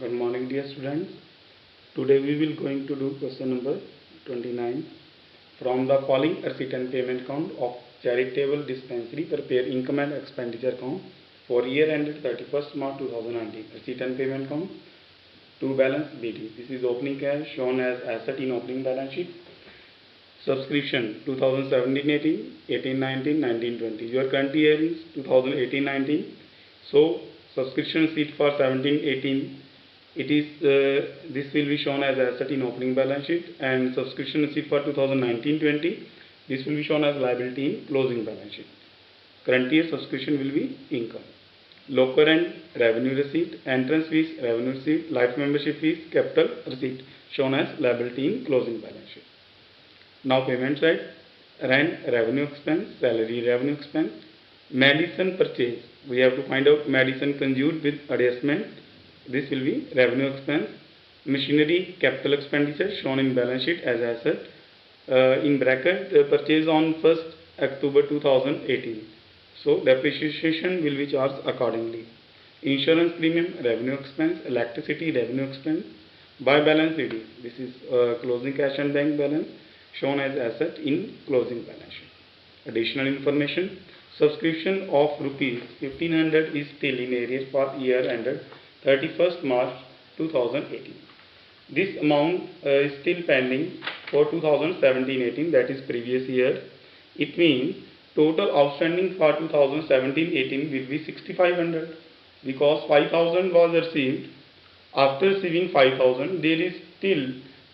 Good morning, dear students. Today we will going to do question number 29. From the following receipt and payment count of charitable dispensary, prepare income and expenditure count for year ended 31st March 2019. Receipt and payment count to balance BD. This is opening cash shown as asset in opening balance sheet. Subscription 2017-18, 18-19, 19-20. Your current year is 2018-19. So subscription receipt for 17-18, it is this will be shown as asset in opening balance sheet, and subscription receipt for 2019-20, this will be shown as liability in closing balance sheet. Current year subscription will be income. Local rent revenue receipt, entrance fees revenue receipt, life membership fees capital receipt shown as liability in closing balance sheet. Now payment side, rent revenue expense, salary revenue expense, medicine purchase. We have to find out medicine consumed with adjustment. This will be revenue expense. Machinery capital expenditure shown in balance sheet as asset. In bracket, purchase on 1st October 2018. So depreciation will be charged accordingly. Insurance premium revenue expense, electricity revenue expense. By balance ready. This is closing cash and bank balance shown as asset in closing balance sheet. Additional information: subscription of rupees 1500 is still in arrears for year ended 31st March 2018. This amount is still pending for 2017-18, that is previous year. It means total outstanding for 2017-18 will be 6500, because 5000 was received. After receiving 5000, there is still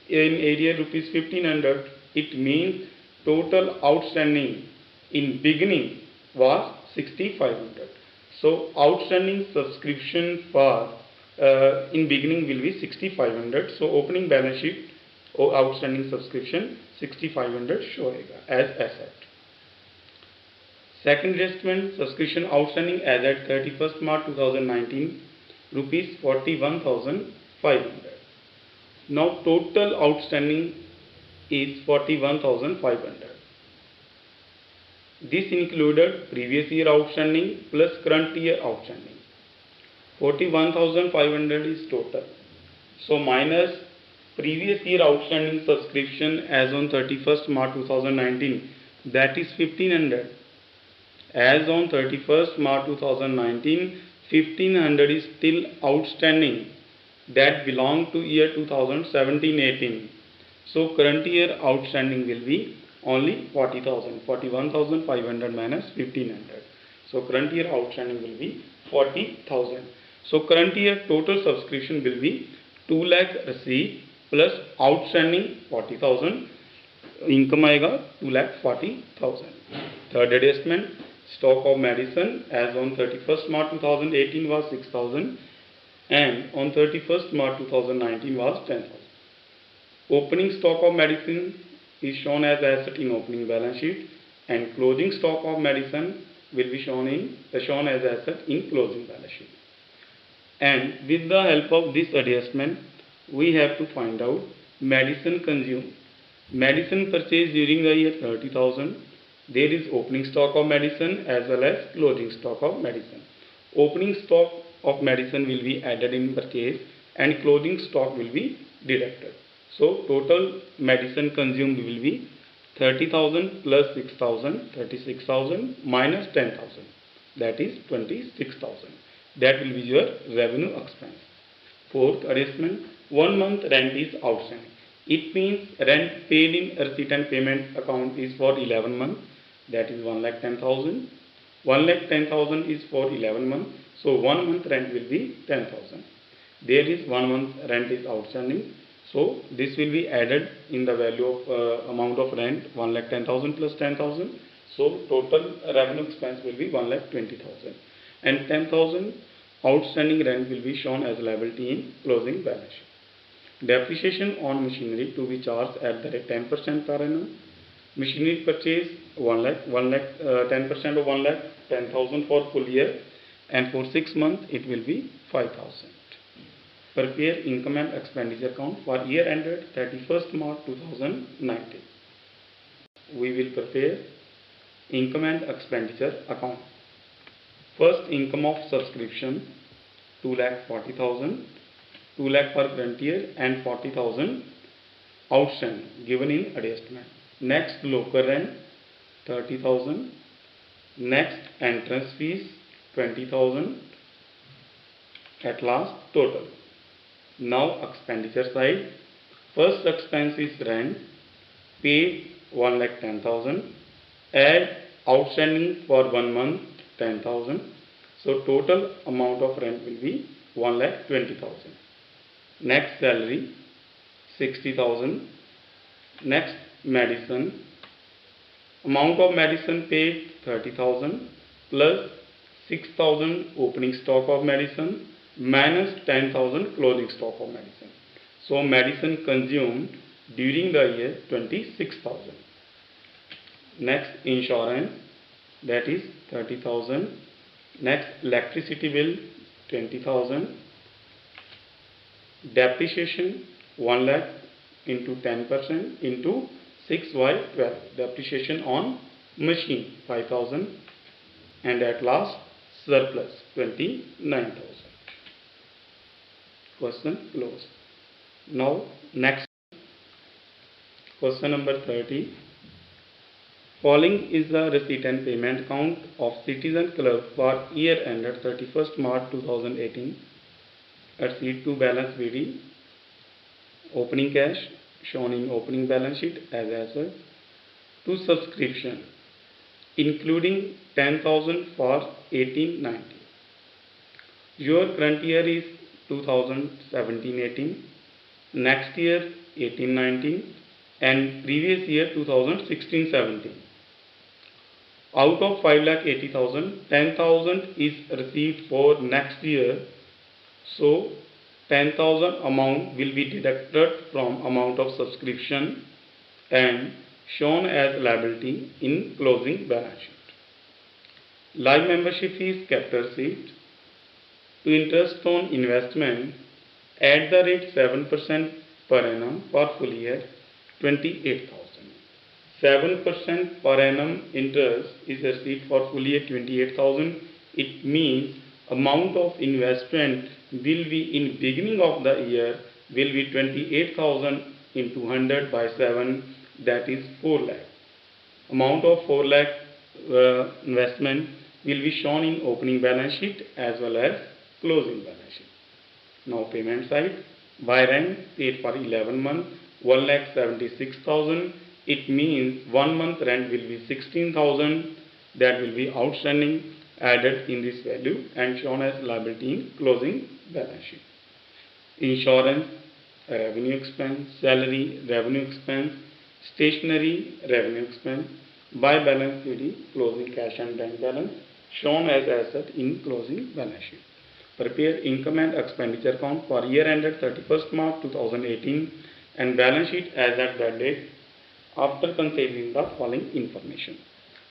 in area rupees 1500. It means total outstanding in beginning was 6500. So outstanding subscription for in beginning will be 6500. So opening balance sheet or outstanding subscription 6500 showega as asset. Second adjustment, subscription outstanding as at 31st March 2019 rupees 41,500. Now total outstanding is 41,500. This included previous year outstanding plus current year outstanding. 41,500 is total. So minus previous year outstanding subscription as on 31st March 2019, that is 1500. As on 31st March 2019, 1500 is still outstanding, that belong to year 2017-18. So current year outstanding will be only 40,000, 41,500 minus 1500. So current year outstanding will be 40,000. So current year total subscription will be 2 lakh receipt plus outstanding 40,000. Income आएगा 2,40,000. Third adjustment, stock of medicine as on 31st March 2018 was 6,000 and on 31st March 2019 was 10,000. Opening stock of medicine is shown as asset in opening balance sheet, and closing stock of medicine will be shown as asset in closing balance sheet. And with the help of this adjustment, we have to find out medicine consumed. Medicine purchased during the year 30,000. There is opening stock of medicine as well as closing stock of medicine. Opening stock of medicine will be added in purchase and closing stock will be deducted. So total medicine consumed will be 30,000 plus 6,000, 36,000 minus 10,000, that is 26,000. That will be your revenue expense. Fourth adjustment, 1 month rent is outstanding. It means rent paid in receipt and payment account is for 11 months, that is 1,10,000. 1,10,000 is for 11 months, so 1 month rent will be 10,000. There is 1 month rent is outstanding, so this will be added in the value of amount of rent 1,10,000 plus 10,000. So total revenue expense will be 1,20,000, and 10,000 outstanding rent will be shown as liability in closing balance sheet. Depreciation on machinery to be charged at the rate 10% per annum. Machinery purchase 1 lakh, 10% of 1 lakh, 10,000 for full year, and for 6 months it will be 5,000. Prepare income and expenditure account for year ended 31st March 2019. We will prepare income and expenditure account. First, income of subscription 2,40,000. 2 lakh for current year and 40,000 outstanding given in adjustment. Next, local rent 30,000. Next, entrance fees 20,000. At last, total. Now, expenditure side. First expense is rent, paid 1,10,000. Add outstanding for 1 month 10,000. So total amount of rent will be 1,20,000. Next, salary 60,000. Next, medicine. Amount of medicine paid 30,000 plus 6,000 opening stock of medicine minus 10,000 closing stock of medicine. So medicine consumed during the year 26,000. Next, insurance, that is 30,000. Next, electricity bill 20,000. Depreciation 1 lakh into 10% into 6 by 12. Depreciation on machine 5,000. And at last, surplus 29,000. Question closed. Now, next question number 30. Following is the receipt and payment account of Citizen Club for year ended 31st March 2018. Receipt to balance BD. Opening cash shown in opening balance sheet as asset. To subscription including 10,000 for 18-19. Your current year is 2017-18. Next year 18-19 and previous year 2016-17. Out of 5,80,000, 10,000 is received for next year. So 10,000 amount will be deducted from amount of subscription and shown as liability in closing balance sheet. Live membership fees capital receipt. To interest on investment at the rate 7% per annum for full year 28,000. 7% per annum interest is received for full year 28,000. It means amount of investment will be in beginning of the year will be 28,000 into 100 by 7, that is 4 lakh. Amount of 4 lakh investment will be shown in opening balance sheet as well as closing balance sheet. Now payment side. By rent paid for 11 months 1,76,000. It means 1 month rent will be 16,000, that will be outstanding added in this value and shown as liability in closing balance sheet. Insurance, revenue expense, salary, revenue expense, stationery, revenue expense, by balance PD, closing cash and bank balance, shown as asset in closing balance sheet. Prepare income and expenditure account for year ended 31st March 2018 and balance sheet as at that date after considering the following information.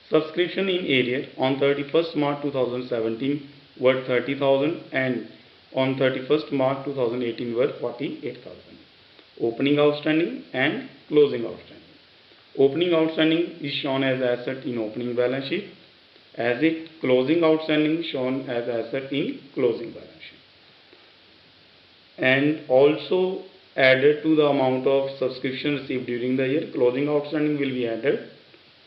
Subscription in area on 31st March 2017 were 30,000 and on 31st March 2018 were 48,000. Opening outstanding and closing outstanding. Opening outstanding is shown as asset in opening balance sheet, as it closing outstanding shown as asset in closing balance sheet. And also added to the amount of subscription received during the year, closing outstanding will be added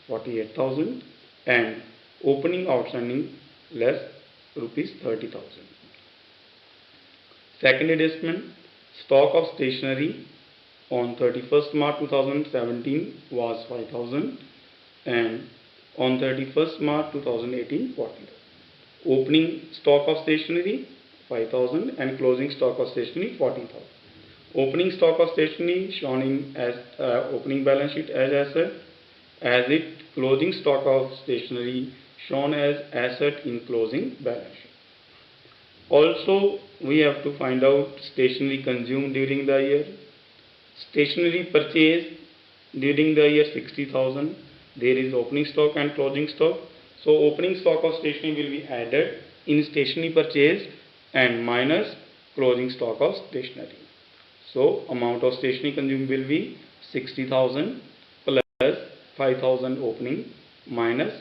48,000 and opening outstanding less rupees 30,000. Second adjustment, stock of stationery on 31st March 2017 was 5,000 and on 31st March 2018 40,000. Opening stock of stationery 5,000 and closing stock of stationery 14,000. Opening stock of stationery shown in as opening balance sheet as asset, as it closing stock of stationery shown as asset in closing balance sheet. Also, we have to find out stationery consumed during the year. Stationery purchased during the year 60,000. There is opening stock and closing stock. So opening stock of stationery will be added in stationery purchased and minus closing stock of stationery. So amount of stationery consumed will be 60,000 plus 5,000 opening minus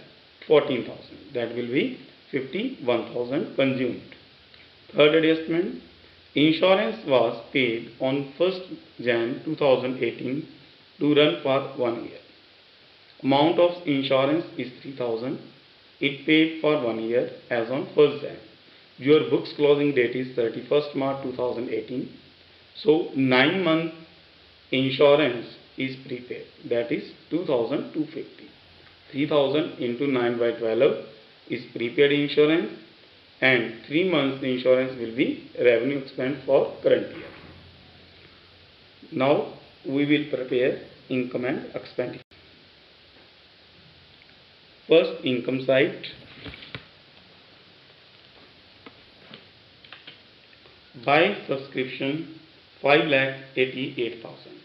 14,000. That will be 51,000 consumed. Third adjustment, Insurance was paid on 1st Jan 2018 to run for 1 year. Amount of insurance is 3000. It paid for 1 year as on 1st Jan. Your book's closing date is 31st March 2018. So 9 month insurance is prepaid, that is 2250. 3000 into 9 by 12 is prepaid insurance, and 3 months insurance will be revenue expense for current year. Now we will prepare income and expenditure. First, income side. By subscription 5,88,000.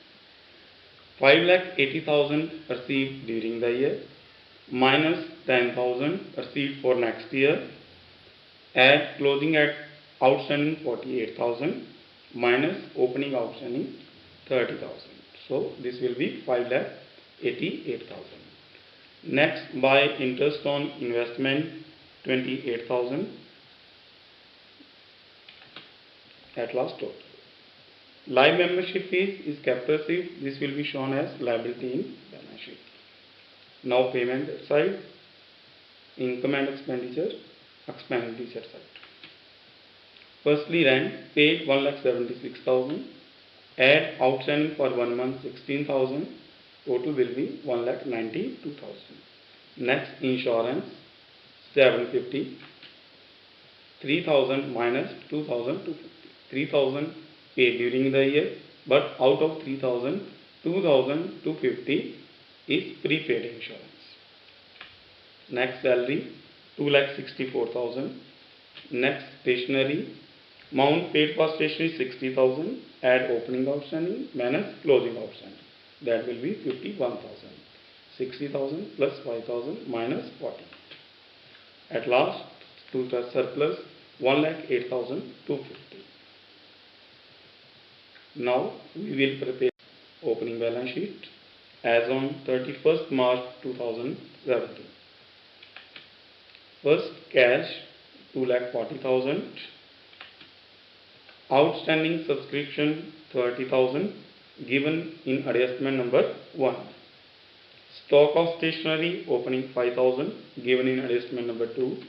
5,80,000 received during the year minus 10,000 received for next year, add closing at outstanding 48,000 minus opening outstanding 30,000. So this will be 5,88,000. Next, by interest on investment 28,000. At last total. Live membership fees is kept received. This will be shown as liability in balance sheet. Now payment side, income and expenditure side. Firstly, rent paid 1,76,000. Add outstanding for 1 month 16,000. Total will be 1,92,000. Next, insurance 750. 3,000 minus 2,250. 3,000 paid during the year, but out of 3,000, 2,250 is prepaid insurance. Next, salary 2,64,000. Next, stationery amount paid for stationery 60,000. Add opening outstanding minus closing outstanding, that will be 51,000. 60,000 plus 5,000 minus 40. At last, to the surplus 1,08,250. Now we will prepare opening balance sheet as on 31st March 2017. First, cash 2,40,000. Outstanding subscription 30,000 given in adjustment number 1. Stock of stationery opening 5,000 given in adjustment number 2.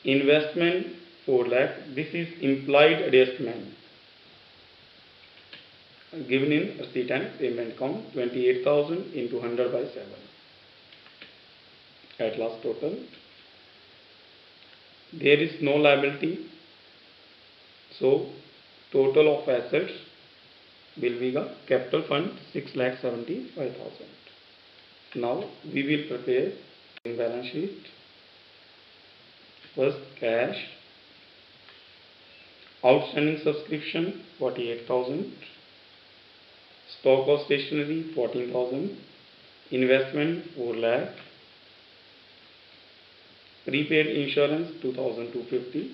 Investment 4 lakh. This is implied adjustment given in receipt and payment account 28,000 into 100 by 7. At last total. There is no liability. So total of assets will be the capital fund 6,75,000. Now we will prepare balance sheet. First, cash. Outstanding subscription 48,000. Stock of stationery 14,000. Investment 4 lakh. Prepaid insurance 2,250.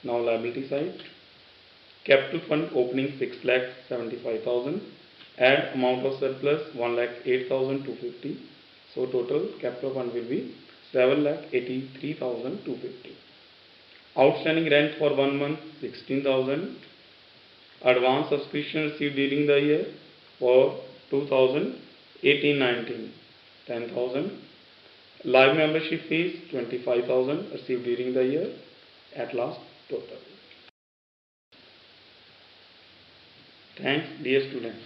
Now liability side. Capital fund opening 6,75,000. Add amount of surplus 1,08,250. So total capital fund will be 7,83,250. Outstanding rent for 1 month 16,000. Advance subscription received during the year for 2018-19 10,000. Live membership fees 25,000 received during the year. At last total. Thanks, dear students.